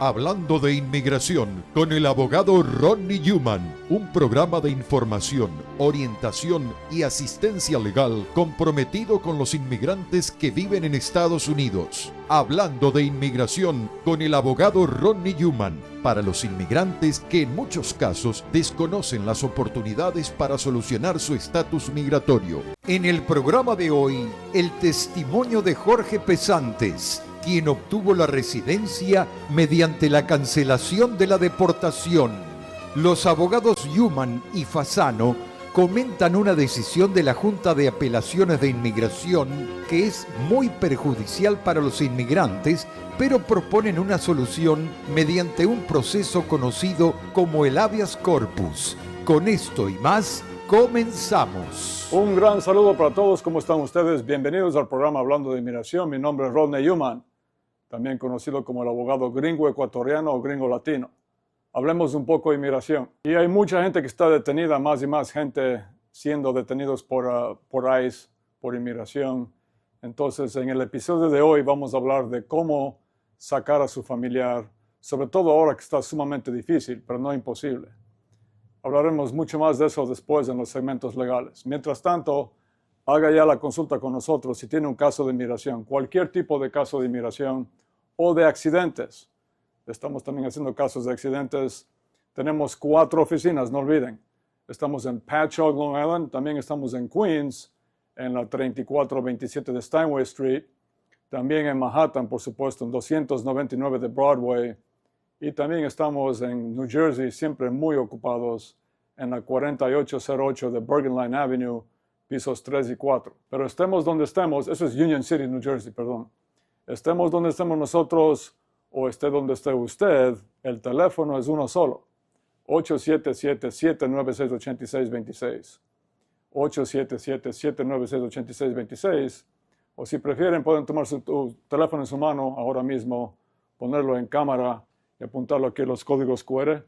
Hablando de inmigración con el abogado Rodney Newman, un programa de información, orientación y asistencia legal comprometido con los inmigrantes que viven en Estados Unidos. Hablando de inmigración con el abogado Rodney Newman, para los inmigrantes que en muchos casos desconocen las oportunidades para solucionar su estatus migratorio. En el programa de hoy, el testimonio de Jorge Pesantes, quien obtuvo la residencia mediante la cancelación de la deportación. Los abogados Newman y Fasano comentan una decisión de la Junta de Apelaciones de Inmigración que es muy perjudicial para los inmigrantes, pero proponen una solución mediante un proceso conocido como el habeas corpus. Con esto y más, comenzamos. Un gran saludo para todos. ¿Cómo están ustedes? Bienvenidos al programa Hablando de Inmigración. Mi nombre es Rodney Newman, también conocido como el abogado gringo ecuatoriano o gringo latino. Hablemos un poco de inmigración. Y hay mucha gente que está detenida, más y más gente siendo detenidos por ICE, por inmigración. Entonces, en el episodio de hoy vamos a hablar de cómo sacar a su familiar, sobre todo ahora que está sumamente difícil, pero no imposible. Hablaremos mucho más de eso después en los segmentos legales. Mientras tanto, haga ya la consulta con nosotros si tiene un caso de inmigración, cualquier tipo de caso de inmigración o de accidentes. Estamos también haciendo casos de accidentes. Tenemos 4 oficinas, no olviden. Estamos en Patchogue, Long Island. También estamos en Queens, en la 3427 de Steinway Street. También en Manhattan, por supuesto, en 299 de Broadway. Y también estamos en New Jersey, siempre muy ocupados, en la 4808 de Bergen Line Avenue, pisos 3 y 4. Pero estemos donde estemos, eso es Union City, New Jersey, perdón. Estemos donde estemos nosotros o esté donde esté usted, el teléfono es uno solo, 877-796-8626. 877-796-8626. O si prefieren, pueden tomar su teléfono en su mano ahora mismo, ponerlo en cámara y apuntarlo aquí los códigos QR.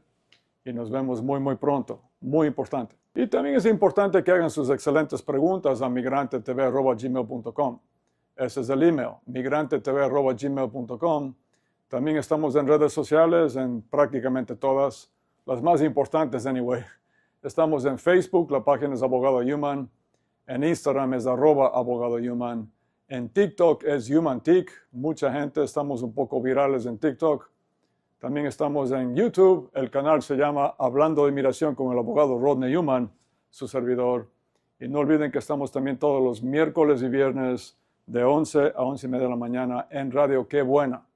Y nos vemos muy pronto. Muy importante. Y también es importante que hagan sus excelentes preguntas a migrantetv@gmail.com. Ese es el email, migrantetv@gmail.com. También estamos en redes sociales, en prácticamente todas, las más importantes anyway. Estamos en Facebook, la página es Abogado Newman. En Instagram es @Abogado Newman. En TikTok es HumanTik. Mucha gente, estamos un poco virales en TikTok. También estamos en YouTube. El canal se llama Hablando de Inmigración con el abogado Rodney Newman, su servidor. Y no olviden que estamos también todos los miércoles y viernes de 11 a 11:30 de la mañana en Radio Qué Buena.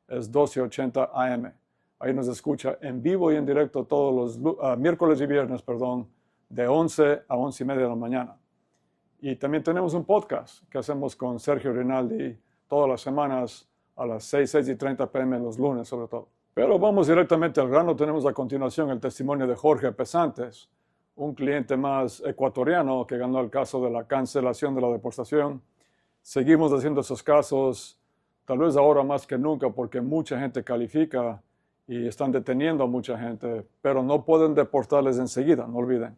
Es 1280 AM. Ahí nos escucha en vivo y en directo todos los miércoles y viernes, de 11 a 11:30 de la mañana. Y también tenemos un podcast que hacemos con Sergio Rinaldi todas las semanas a las 6:30 p.m. los lunes sobre todo. Pero vamos directamente al grano. Tenemos a continuación el testimonio de Jorge Pesantes, un cliente más ecuatoriano que ganó el caso de la cancelación de la deportación. Seguimos haciendo esos casos, tal vez ahora más que nunca, porque mucha gente califica y están deteniendo a mucha gente, pero no pueden deportarles enseguida, no olviden.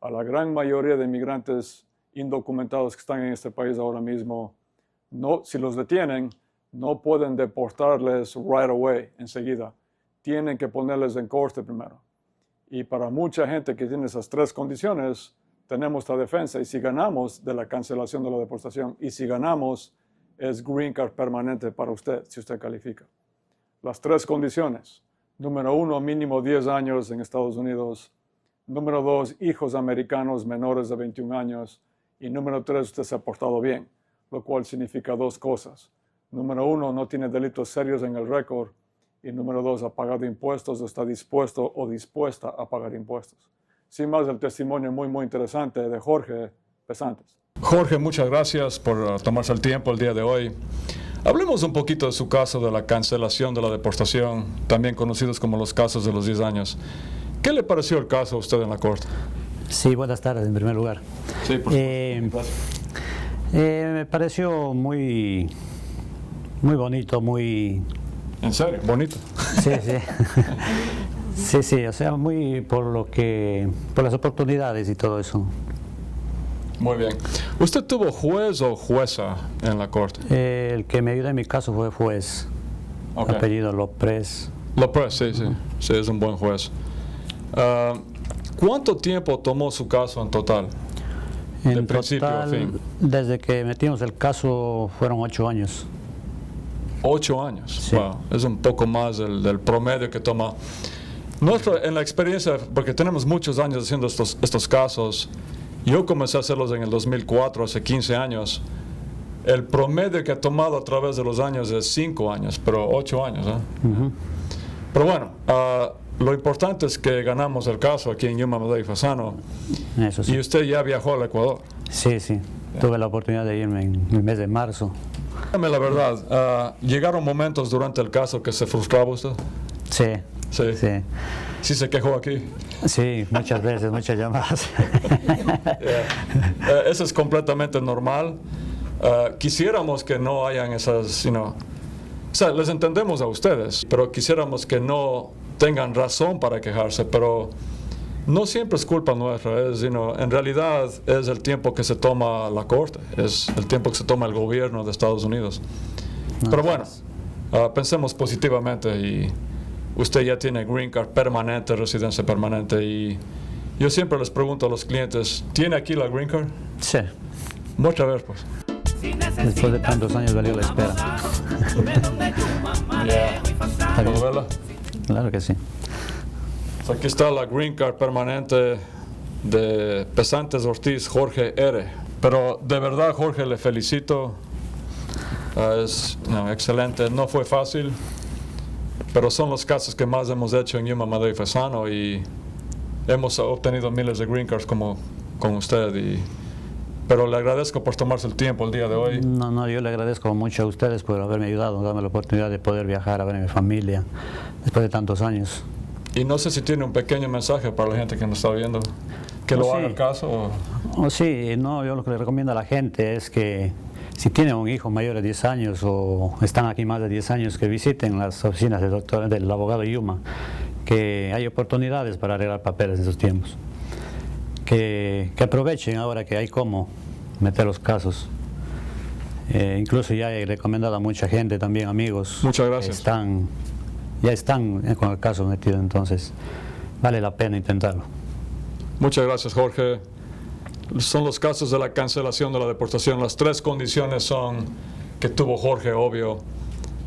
A la gran mayoría de inmigrantes indocumentados que están en este país ahora mismo, si los detienen, no pueden deportarles right away, enseguida. Tienen que ponerles en corte primero. Y para mucha gente que tiene esas 3 condiciones, tenemos la defensa. Y si ganamos de la cancelación de la deportación, y si ganamos, es green card permanente para usted, si usted califica. Las 3 condiciones. Número 1, mínimo 10 años en Estados Unidos. Número 2, hijos americanos menores de 21 años. Y número 3, usted se ha portado bien, lo cual significa 2 cosas. Número 1, no tiene delitos serios en el récord. Y número 2, ha pagado impuestos o está dispuesto o dispuesta a pagar impuestos. Sin más, el testimonio muy interesante de Jorge Pesantes. Jorge, muchas gracias por tomarse el tiempo el día de hoy. Hablemos un poquito de su caso de la cancelación de la deportación, también conocidos como los casos de los 10 años. ¿Qué le pareció el caso a usted en la corte? Sí, buenas tardes en primer lugar. Sí, por supuesto. Me pareció muy bonito, muy... ¿En serio? Bonito. Sí. Sí, o sea, muy por las oportunidades y todo eso. Muy bien. ¿Usted tuvo juez o jueza en la corte? El que me ayudó en mi caso fue juez, Okay. apellido López. López, sí, sí, sí, es un buen juez. ¿Cuánto tiempo tomó su caso en total? De principio a fin. Desde que metimos el caso fueron 8 años. 8 años, sí. Wow, es un poco más del promedio que toma. En la experiencia, porque tenemos muchos años haciendo estos casos, yo comencé a hacerlos en el 2004, hace 15 años. El promedio que ha tomado a través de los años es 5 años, pero 8 años. Pero bueno, lo importante es que ganamos el caso aquí en Yuma, Madeo y Fasano. Eso sí. Y usted ya viajó al Ecuador. Sí, sí. Tuve la oportunidad de irme en el mes de marzo. Dígame la verdad, ¿llegaron momentos durante el caso que se frustraba usted? Sí. Sí. Sí. ¿Sí se quejó aquí? Sí, muchas veces, muchas llamadas. Eso es completamente normal. Quisiéramos que no hayan esas, o sea, les entendemos a ustedes, pero quisiéramos que no tengan razón para quejarse, pero no siempre es culpa nuestra, en realidad es el tiempo que se toma la corte, es el tiempo que se toma el gobierno de Estados Unidos. Pero bueno, pensemos positivamente y usted ya tiene green card permanente, residencia permanente, y yo siempre les pregunto a los clientes, ¿tiene aquí la green card? Sí. Muestra a ver, pues. Después de tantos años valió la espera. ¿Puedo verla? Claro que sí. Aquí está la green card permanente de Pesantes Ortiz Jorge R. Pero de verdad, Jorge, le felicito. Es excelente. No fue fácil, pero son los casos que más hemos hecho en Yuma, Madeo y Fasano, y hemos obtenido miles de green cards como con usted. Pero le agradezco por tomarse el tiempo el día de hoy. No, yo le agradezco mucho a ustedes por haberme ayudado, darme la oportunidad de poder viajar a ver a mi familia después de tantos años. Y no sé si tiene un pequeño mensaje para la gente que nos está viendo, que lo haga caso. Sí, no, yo lo que le recomiendo a la gente es que si tienen un hijo mayor de 10 años o están aquí más de 10 años, que visiten las oficinas del abogado Yuma, que hay oportunidades para arreglar papeles en esos tiempos. Que aprovechen ahora que hay cómo meter los casos. Incluso ya he recomendado a mucha gente, también amigos. Muchas gracias. Ya están con el caso metido, entonces vale la pena intentarlo. Muchas gracias, Jorge. Son los casos de la cancelación de la deportación. Las 3 condiciones son que tuvo Jorge, obvio,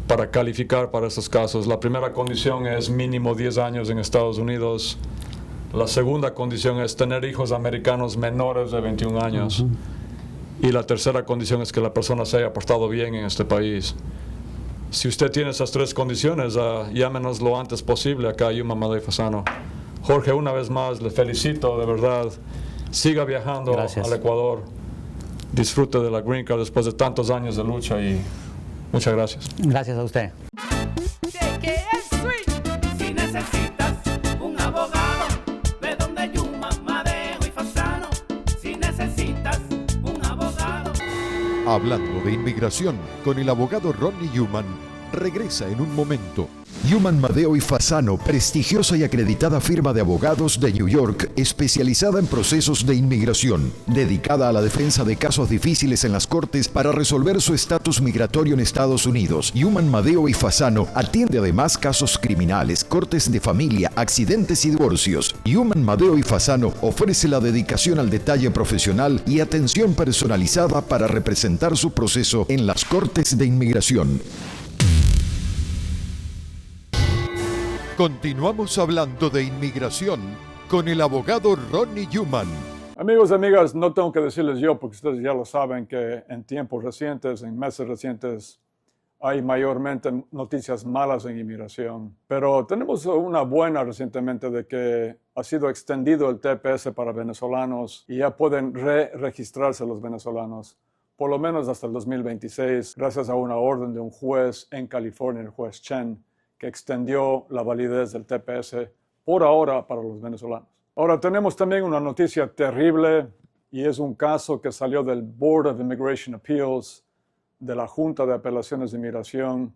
para calificar para estos casos. La primera condición es mínimo 10 años en Estados Unidos. La segunda condición es tener hijos americanos menores de 21 años. Y la tercera condición es que la persona se haya portado bien en este país. Si usted tiene esas 3 condiciones, llámenos lo antes posible acá a Yuma, Madeo y Fasano. Jorge, una vez más, le felicito, de verdad. Siga viajando al Ecuador. Disfrute de la green card después de tantos años de lucha y muchas gracias. Gracias a usted. Si necesitas un abogado, ve donde Yuma, Madeo y Fasano. Si necesitas un abogado. Hablando de inmigración con el abogado Ronnie Newman, regresa en un momento. Yuma, Madeo y Fasano, prestigiosa y acreditada firma de abogados de New York, especializada en procesos de inmigración, dedicada a la defensa de casos difíciles en las cortes para resolver su estatus migratorio en Estados Unidos. Yuma, Madeo y Fasano atiende además casos criminales, cortes de familia, accidentes y divorcios. Yuma, Madeo y Fasano ofrece la dedicación al detalle profesional y atención personalizada para representar su proceso en las cortes de inmigración. Continuamos hablando de inmigración con el abogado Ronnie Newman. Amigos y amigas, no tengo que decirles yo, porque ustedes ya lo saben, que en tiempos recientes, en meses recientes, hay mayormente noticias malas en inmigración. Pero tenemos una buena recientemente de que ha sido extendido el TPS para venezolanos y ya pueden registrarse los venezolanos, por lo menos hasta el 2026, gracias a una orden de un juez en California, el juez Chen, que extendió la validez del TPS por ahora para los venezolanos. Ahora tenemos también una noticia terrible y es un caso que salió del Board of Immigration Appeals de la Junta de Apelaciones de Inmigración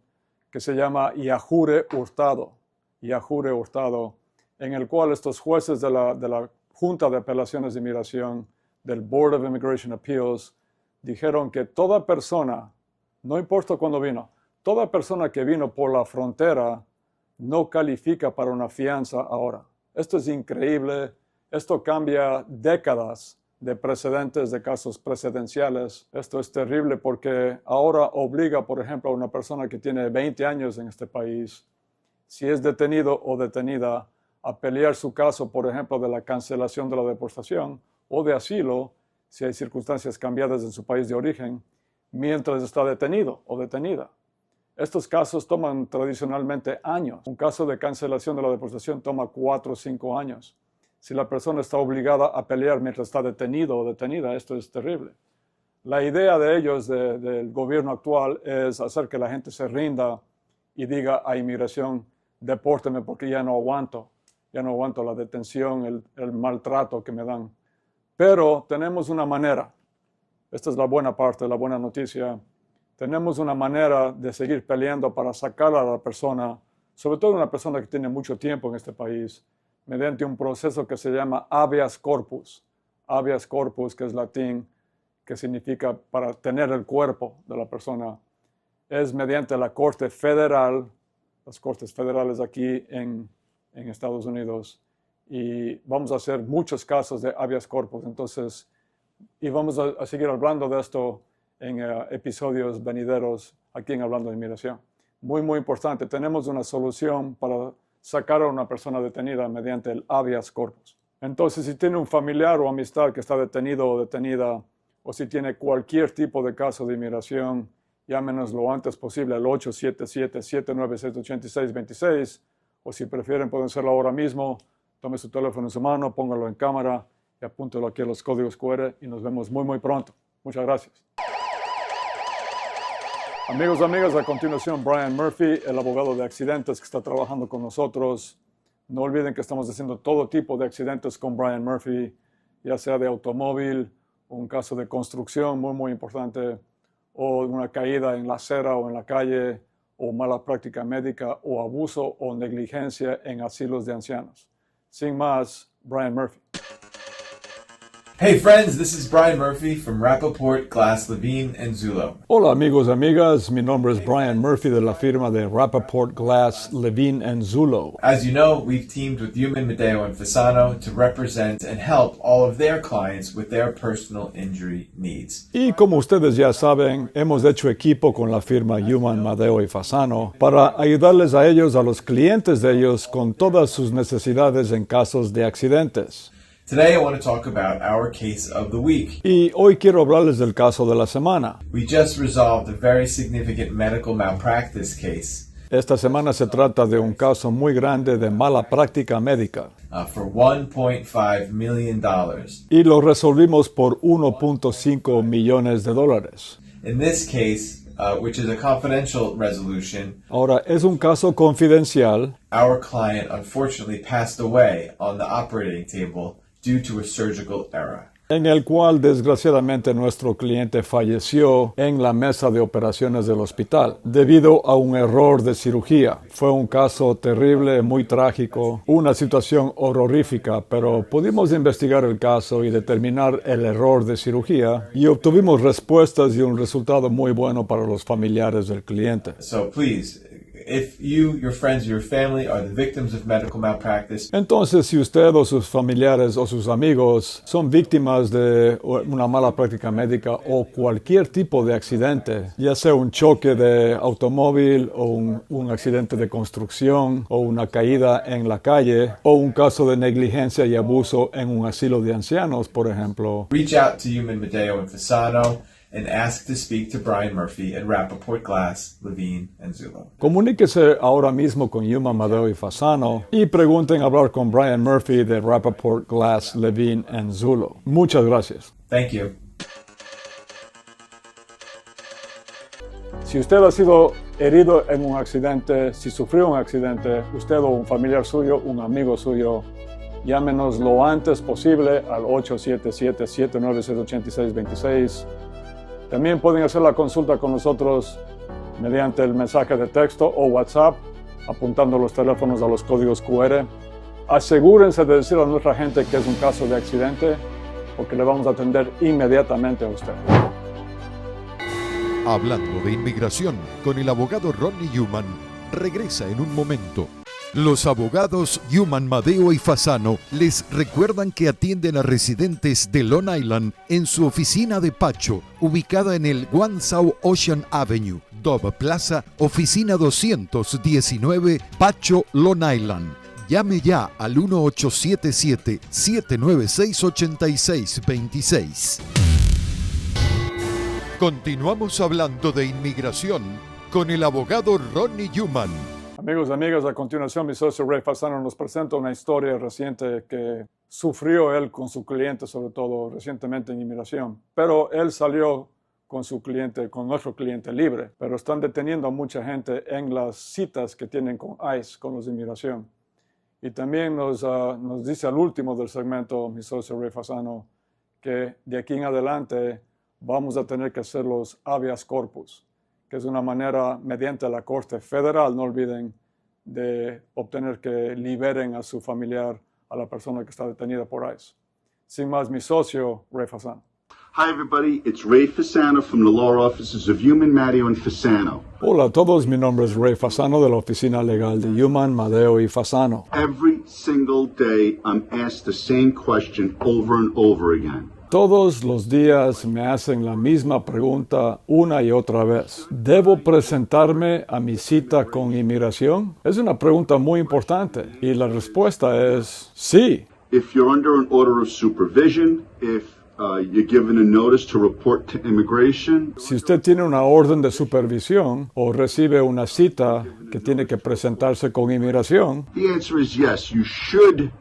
que se llama Yajure Hurtado, en el cual estos jueces de la Junta de Apelaciones de Inmigración del Board of Immigration Appeals dijeron que toda persona, no importa cuándo vino, toda persona que vino por la frontera no califica para una fianza ahora. Esto es increíble. Esto cambia décadas de precedentes, de casos presidenciales. Esto es terrible porque ahora obliga, por ejemplo, a una persona que tiene 20 años en este país, si es detenido o detenida, a pelear su caso, por ejemplo, de la cancelación de la deportación o de asilo, si hay circunstancias cambiadas en su país de origen, mientras está detenido o detenida. Estos casos toman tradicionalmente años. Un caso de cancelación de la deportación toma 4 o 5 años. Si la persona está obligada a pelear mientras está detenido o detenida, esto es terrible. La idea de ellos, del gobierno actual, es hacer que la gente se rinda y diga a inmigración, depórteme porque ya no aguanto la detención, el maltrato que me dan. Pero tenemos una manera, esta es la buena parte, la buena noticia, tenemos una manera de seguir peleando para sacar a la persona, sobre todo una persona que tiene mucho tiempo en este país, mediante un proceso que se llama habeas corpus. Habeas corpus, que es latín, que significa para tener el cuerpo de la persona, es mediante la Corte Federal, las Cortes Federales aquí en Estados Unidos, y vamos a hacer muchos casos de habeas corpus. Entonces, y vamos a seguir hablando de esto en episodios venideros aquí en Hablando de Inmigración. Muy, muy importante. Tenemos una solución para sacar a una persona detenida mediante el habeas corpus. Entonces, si tiene un familiar o amistad que está detenido o detenida, o si tiene cualquier tipo de caso de inmigración, llámenos lo antes posible al 877-796-8626, o si prefieren pueden hacerlo ahora mismo. Tome su teléfono en su mano, póngalo en cámara y apúntelo aquí a los códigos QR y nos vemos muy, muy pronto. Muchas gracias. Amigos y amigas, a continuación Brian Murphy, el abogado de accidentes que está trabajando con nosotros. No olviden que estamos haciendo todo tipo de accidentes con Brian Murphy, ya sea de automóvil, un caso de construcción muy, muy importante, o una caída en la acera o en la calle, o mala práctica médica, o abuso o negligencia en asilos de ancianos. Sin más, Brian Murphy. Hey friends, this is Brian Murphy from Rappaport, Glass, Levine, and Zullo. Hola amigos y amigas, mi nombre es Brian Murphy de la firma de Rappaport, Glass, Levine, and Zullo. As you know, we've teamed with Human, Medeo, and Fasano to represent and help all of their clients with their personal injury needs. Y como ustedes ya saben, hemos hecho equipo con la firma Human, Medeo y Fasano para ayudarles a ellos, a los clientes de ellos, con todas sus necesidades en casos de accidentes. Today I want to talk about our case of the week. Y hoy quiero hablarles del caso de la semana. We just resolved a very significant medical malpractice case Esta semana se trata de un caso muy grande de mala práctica médica. for $1.5 million. Y lo resolvimos por $1.5 millones. In this case, which is a confidential resolution, Ahora, es un caso confidencial. our client unfortunately passed away on the operating table due to a surgical error. En el cual desgraciadamente nuestro cliente falleció en la mesa de operaciones del hospital debido a un error de cirugía. Fue un caso terrible, muy trágico, una situación horrorífica, pero pudimos investigar el caso y determinar el error de cirugía y obtuvimos respuestas y un resultado muy bueno para los familiares del cliente. So please, if you, your friends, your family are the victims of medical malpractice, Entonces, si usted o sus familiares o sus amigos son víctimas de una mala práctica médica o cualquier tipo de accidente, ya sea un choque de automóvil o un accidente de construcción o una caída en la calle o un caso de negligencia y abuso en un asilo de ancianos, por ejemplo, reach out to Human, Medeo, and Fasano and ask to speak to Brian Murphy at Rappaport Glass, Levine, and Zullo. comuníquese ahora mismo con Yuma, Madeo y Fasano y pregunten hablar con Brian Murphy de Rappaport, Glass, Levine and Zullo. Muchas gracias. Thank you. Si usted ha sido herido en un accidente, si sufrió un accidente, usted o un familiar suyo, un amigo suyo, llámenos lo antes posible al 877-796-8626. También pueden hacer la consulta con nosotros mediante el mensaje de texto o WhatsApp, apuntando los teléfonos a los códigos QR. Asegúrense de decir a nuestra gente que es un caso de accidente, porque le vamos a atender inmediatamente a usted. Hablando de inmigración con el abogado Ronnie Newman regresa en un momento. Los abogados Human, Madeo y Fasano les recuerdan que atienden a residentes de Long Island en su oficina de Pacho, ubicada en el One South Ocean Avenue, Dove Plaza, oficina 219, Pacho, Long Island. Llame ya al 1877-796-8626. Continuamos hablando de inmigración con el abogado Ronnie Human. Amigos y amigas, a continuación mi socio Ray Fasano nos presenta una historia reciente que sufrió él con su cliente, sobre todo recientemente en inmigración. Pero él salió con su cliente, con nuestro cliente libre, pero están deteniendo a mucha gente en las citas que tienen con ICE, con los de inmigración. Y también nos dice al último del segmento mi socio Ray Fasano que de aquí en adelante vamos a tener que hacer los habeas corpus, que es una manera mediante la Corte Federal, no olviden, de obtener que liberen a su familiar, a la persona que está detenida por ICE. Sin más, mi socio, Ray Fasano. Hi everybody, it's Ray Fasano from the law offices of Human, Madeo, and Fasano. Hola a todos, mi nombre es Ray Fasano de la oficina legal de Human, Madeo y Fasano. Every single day I'm asked the same question over and over again. Todos los días me hacen la misma pregunta una y otra vez. ¿Debo presentarme a mi cita con inmigración? Es una pregunta muy importante y la respuesta es sí. If you're under an order of supervision, if you're given a notice to report to immigration. Si usted tiene una orden de supervisión o recibe una cita que tiene que presentarse con inmigración, The answer is yes, you should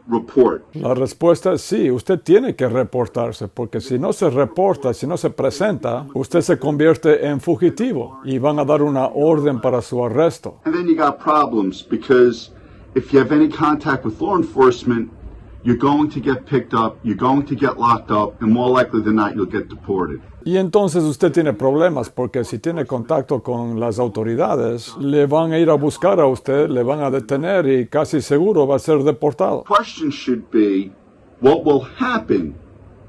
report. la respuesta es sí, usted tiene que reportarse, porque si no se reporta, si no se presenta, usted se convierte en fugitivo y van a dar una orden para su arresto. And then you got problems because if you have any contact with law enforcement, you're going to get picked up, you're going to get locked up, and more likely than not, you'll get deported. Y entonces usted tiene problemas porque si tiene contacto con las autoridades, le van a ir a buscar a usted, le van a detener y casi seguro va a ser deportado. The question should be, what will happen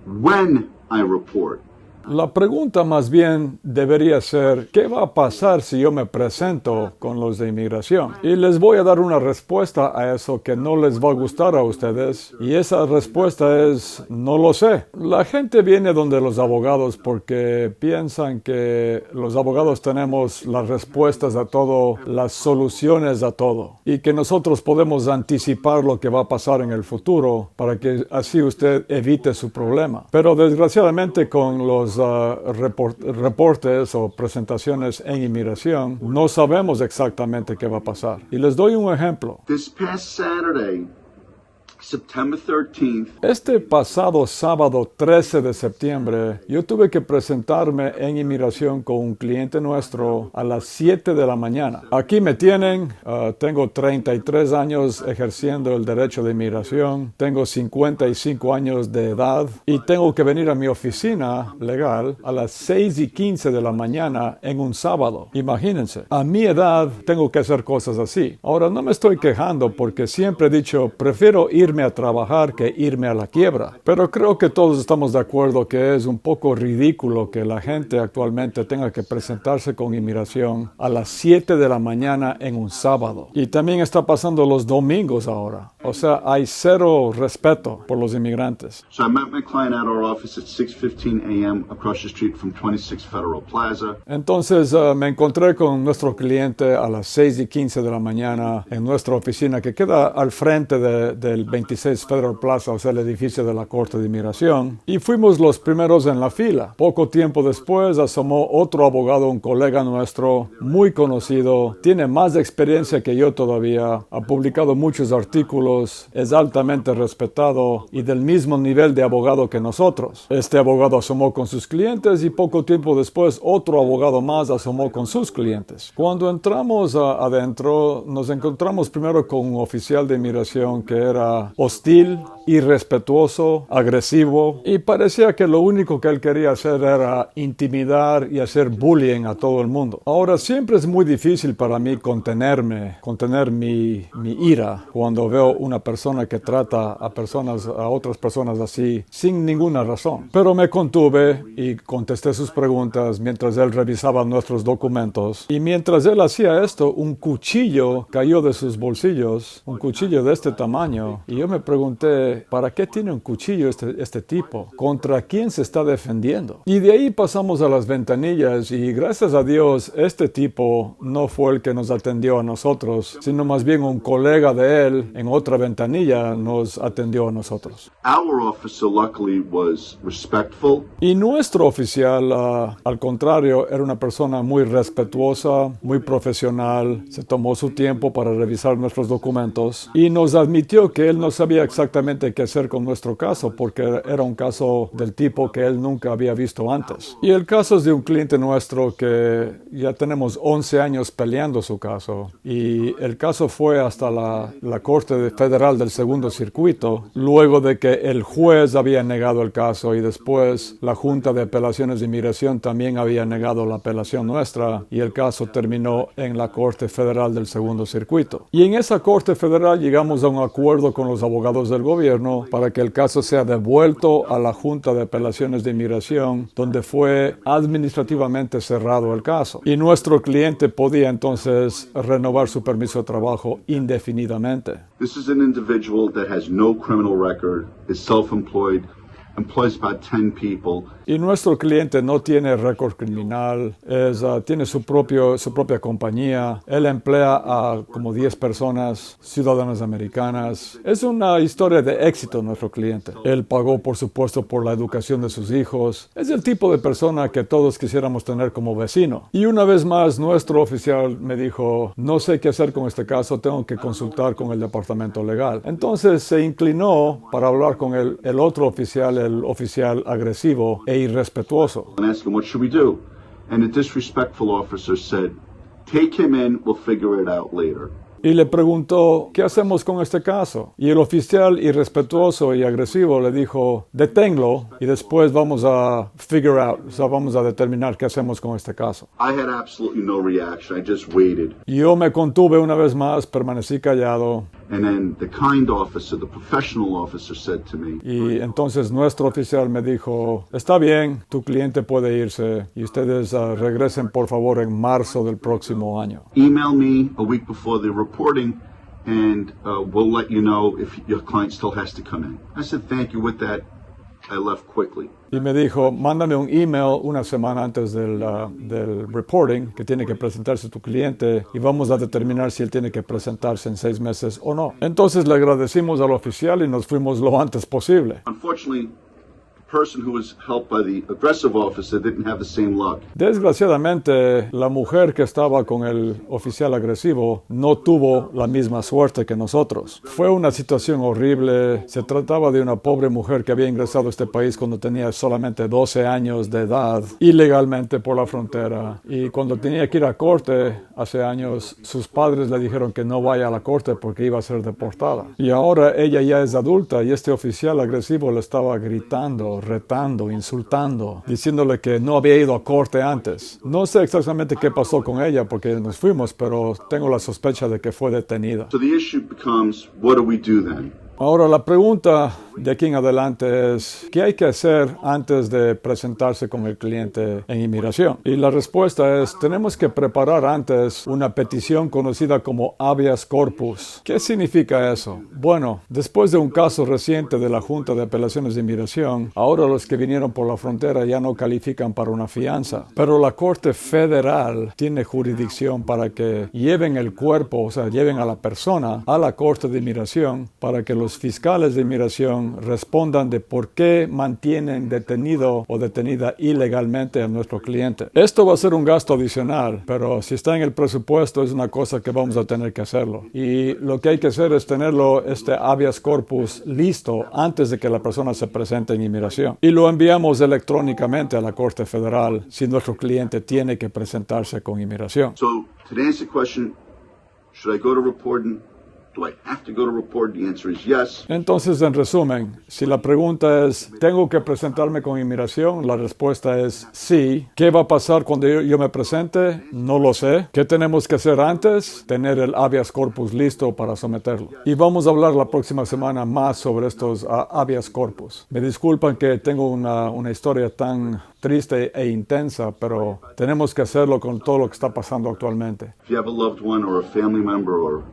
when I report? La pregunta más bien debería ser, ¿qué va a pasar si yo me presento con los de inmigración? Y les voy a dar una respuesta a eso que no les va a gustar a ustedes. Y esa respuesta es, no lo sé. La gente viene donde los abogados porque piensan que los abogados tenemos las respuestas a todo, las soluciones a todo. Y que nosotros podemos anticipar lo que va a pasar en el futuro para que así usted evite su problema. Pero desgraciadamente con los reportes o presentaciones en inmigración, no sabemos exactamente qué va a pasar. Y les doy un ejemplo. This past Saturday, September 13th, Este pasado sábado 13 de septiembre, yo tuve que presentarme en inmigración con un cliente nuestro a las 7 de la mañana. Aquí me tienen, tengo 33 años ejerciendo el derecho de inmigración, tengo 55 años de edad y tengo que venir a mi oficina legal a las 6:15 de la mañana en un sábado. Imagínense, a mi edad tengo que hacer cosas así. Ahora, no me estoy quejando porque siempre he dicho, prefiero irme a trabajar que irme a la quiebra. Pero creo que todos estamos de acuerdo que es un poco ridículo que la gente actualmente tenga que presentarse con inmigración a las 7 de la mañana en un sábado. Y también está pasando los domingos ahora. O sea, hay cero respeto por los inmigrantes. so I met my client at our office at 6:15 a.m. across the street from 26 Federal Plaza. Entonces me encontré con nuestro cliente a las 6:15 de la mañana en nuestra oficina que queda al frente del 26 Federal Plaza, o sea, el edificio de la Corte de Inmigración, y fuimos los primeros en la fila. Poco tiempo después asomó otro abogado, un colega nuestro, muy conocido, tiene más experiencia que yo todavía, ha publicado muchos artículos, es altamente respetado y del mismo nivel de abogado que nosotros. Este abogado asomó con sus clientes y poco tiempo después otro abogado más asomó con sus clientes. Cuando entramos adentro, nos encontramos primero con un oficial de inmigración que era hostil, irrespetuoso, agresivo, y parecía que lo único que él quería hacer era intimidar y hacer bullying a todo el mundo. Ahora, siempre es muy difícil para mí contener mi ira cuando veo una persona que trata a otras personas así sin ninguna razón. Pero me contuve y contesté sus preguntas mientras él revisaba nuestros documentos. Y mientras él hacía esto, un cuchillo cayó de sus bolsillos, un cuchillo de este tamaño, y yo me pregunté, ¿para qué tiene un cuchillo este tipo? ¿Contra quién se está defendiendo? Y de ahí pasamos a las ventanillas y gracias a Dios este tipo no fue el que nos atendió a nosotros, sino más bien un colega de él en otra ventanilla nos atendió a nosotros. Our officer luckily was respectful. Y nuestro oficial, al contrario, era una persona muy respetuosa, muy profesional, se tomó su tiempo para revisar nuestros documentos y nos admitió que él no sabía exactamente qué hacer con nuestro caso porque era un caso del tipo que él nunca había visto antes. Y el caso es de un cliente nuestro que ya tenemos 11 años peleando su caso y el caso fue hasta la Corte Federal del Segundo Circuito luego de que el juez había negado el caso y después la Junta de Apelaciones de Inmigración también había negado la apelación nuestra y el caso terminó en la Corte Federal del Segundo Circuito. Y en esa Corte Federal llegamos a un acuerdo con los abogados del gobierno para que el caso sea devuelto a la Junta de Apelaciones de Inmigración, donde fue administrativamente cerrado el caso. Y nuestro cliente podía entonces renovar su permiso de trabajo indefinidamente. This is an individual that has no criminal record, is self-employed, employs about 10 people. Y nuestro cliente no tiene récord criminal, tiene su propia compañía, él emplea a como 10 personas, ciudadanas americanas. Es una historia de éxito nuestro cliente. Él pagó, por supuesto, por la educación de sus hijos. Es el tipo de persona que todos quisiéramos tener como vecino. Y una vez más, nuestro oficial me dijo, no sé qué hacer con este caso, tengo que consultar con el departamento legal. Entonces se inclinó para hablar con el otro oficial, el oficial agresivo e irrespetuoso. And asked him, what should we do? And the disrespectful officer said, take him in, we'll figure it out later. Y le preguntó, ¿qué hacemos con este caso? Y el oficial irrespetuoso y agresivo le dijo, deténlo y después vamos a figure out, o sea, vamos a determinar qué hacemos con este caso. I had absolutely no reaction. I just waited. Y yo me contuve una vez más, permanecí callado. And then the kind officer, the professional officer said to me, Y entonces nuestro oficial me dijo, está bien, tu cliente puede irse y ustedes regresen por favor en marzo del próximo año. email me a week before the reporting and we'll let you know if your client still has to come in. I said, thank you. With that, I left quickly. Y me dijo, mándame un email una semana antes del reporting que tiene que presentarse tu cliente y vamos a determinar si él tiene que presentarse en 6 meses o no. Entonces le agradecimos al oficial y nos fuimos lo antes posible. Unfortunately, the person who was helped by the aggressive officer didn't have the same luck. Desgraciadamente, la mujer que estaba con el oficial agresivo no tuvo la misma suerte que nosotros. Fue una situación horrible. Se trataba de una pobre mujer que había ingresado a este país cuando tenía solamente 12 años de edad, ilegalmente por la frontera. Y cuando tenía que ir a corte, hace años, sus padres le dijeron que no vaya a la corte porque iba a ser deportada. Y ahora ella ya es adulta y este oficial agresivo le estaba gritando, retando, insultando, diciéndole que no había ido a corte antes. No sé exactamente qué pasó con ella porque nos fuimos, pero tengo la sospecha de que fue detenida. So the issue becomes, what do we do then? Ahora la pregunta de aquí en adelante es, ¿qué hay que hacer antes de presentarse con el cliente en inmigración? Y la respuesta es, tenemos que preparar antes una petición conocida como habeas corpus. ¿Qué significa eso? Bueno, después de un caso reciente de la Junta de Apelaciones de Inmigración, ahora los que vinieron por la frontera ya no califican para una fianza. Pero la Corte Federal tiene jurisdicción para que lleven el cuerpo, o sea, lleven a la persona a la Corte de Inmigración para que los fiscales de inmigración respondan de por qué mantienen detenido o detenida ilegalmente a nuestro cliente. Esto va a ser un gasto adicional, pero si está en el presupuesto es una cosa que vamos a tener que hacerlo. Y lo que hay que hacer es tenerlo, este habeas corpus, listo antes de que la persona se presente en inmigración. Y lo enviamos electrónicamente a la Corte Federal si nuestro cliente tiene que presentarse con inmigración. So to answer the question, should I go to reporting? Do I have to go to report? The answer is yes. Entonces, en resumen, si la pregunta es, ¿tengo que presentarme con inmigración? La respuesta es sí. ¿Qué va a pasar cuando yo me presente? No lo sé. ¿Qué tenemos que hacer antes? Tener el habeas corpus listo para someterlo. Y vamos a hablar la próxima semana más sobre estos habeas corpus. Me disculpan que tengo una historia tan triste e intensa, pero tenemos que hacerlo con todo lo que está pasando actualmente. If you have a loved one or a family member or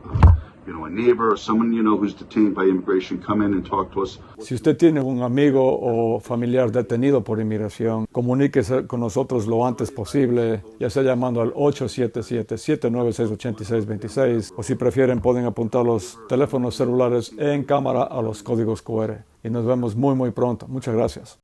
a neighbor or someone you know who's detained by immigration, come in and talk to us. Si usted tiene un amigo o familiar detenido por inmigración, comuníquese con nosotros lo antes posible, ya sea llamando al 877-796-8626, o si prefieren pueden apuntar los teléfonos celulares en cámara a los códigos QR. Y nos vemos muy pronto. Muchas gracias.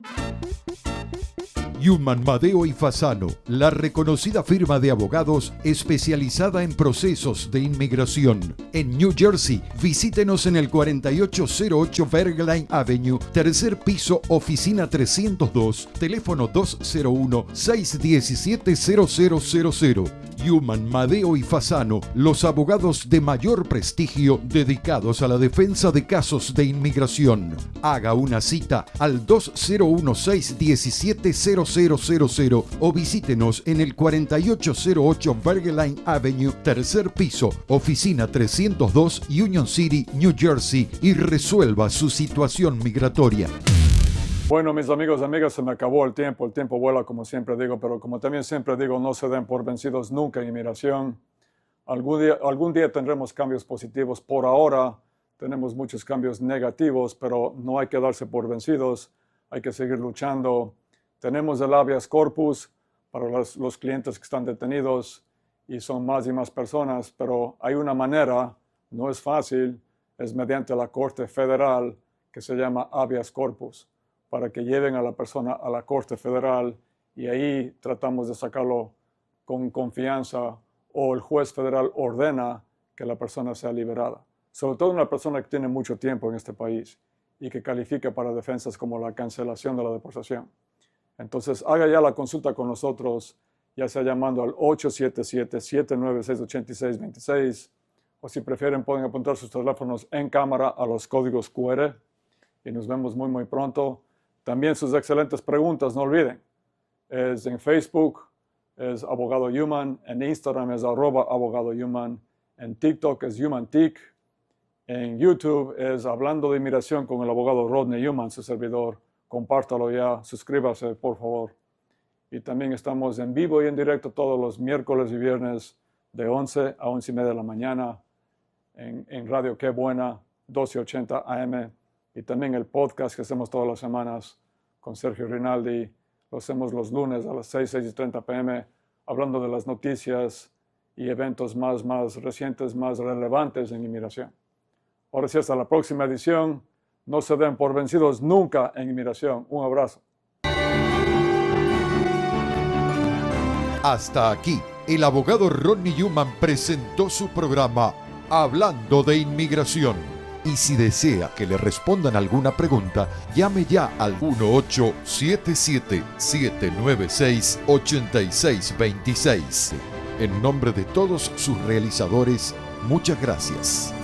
Yuman, Madeo y Fasano, la reconocida firma de abogados especializada en procesos de inmigración. En New Jersey, visítenos en el 4808 Bergline Avenue, tercer piso, oficina 302, teléfono 201-617-0000. Yuman, Madeo y Fasano, los abogados de mayor prestigio dedicados a la defensa de casos de inmigración. Haga una cita al 201-617-0000 o visítenos en el 4808 Bergline Avenue, tercer piso, oficina 302, Union City, New Jersey, y resuelva su situación migratoria. Bueno, mis amigos y amigas, se me acabó el tiempo vuela como siempre digo, pero como también siempre digo, no se den por vencidos nunca en inmigración. Algún día tendremos cambios positivos. Por ahora tenemos muchos cambios negativos, pero no hay que darse por vencidos, hay que seguir luchando. Tenemos el habeas corpus para los clientes que están detenidos y son más y más personas, pero hay una manera, no es fácil, es mediante la Corte Federal que se llama habeas corpus, para que lleven a la persona a la Corte Federal y ahí tratamos de sacarlo con confianza o el juez federal ordena que la persona sea liberada. Sobre todo una persona que tiene mucho tiempo en este país y que califica para defensas como la cancelación de la deportación. Entonces haga ya la consulta con nosotros, ya sea llamando al 877-796-8626 o si prefieren pueden apuntar sus teléfonos en cámara a los códigos QR y nos vemos muy pronto. También sus excelentes preguntas, no olviden. Es en Facebook, es Abogado Yuman, en Instagram es @AbogadoYuman, en TikTok es YumanTik, en YouTube es Hablando de Inmigración con el abogado Rodney Yuman, su servidor. Compártalo ya, suscríbase por favor. Y también estamos en vivo y en directo todos los miércoles y viernes de 11 a 11:30 de la mañana en Radio Qué Buena, 1280 AM. Y también el podcast que hacemos todas las semanas con Sergio Rinaldi. Lo hacemos los lunes a las 6:30 p.m. hablando de las noticias y eventos más recientes, más relevantes en inmigración. Ahora sí, hasta la próxima edición. No se den por vencidos nunca en inmigración. Un abrazo. Hasta aquí, el abogado Rodney Yuman presentó su programa Hablando de Inmigración. Y si desea que le respondan alguna pregunta, llame ya al 1877-796-8626. En nombre de todos sus realizadores, muchas gracias.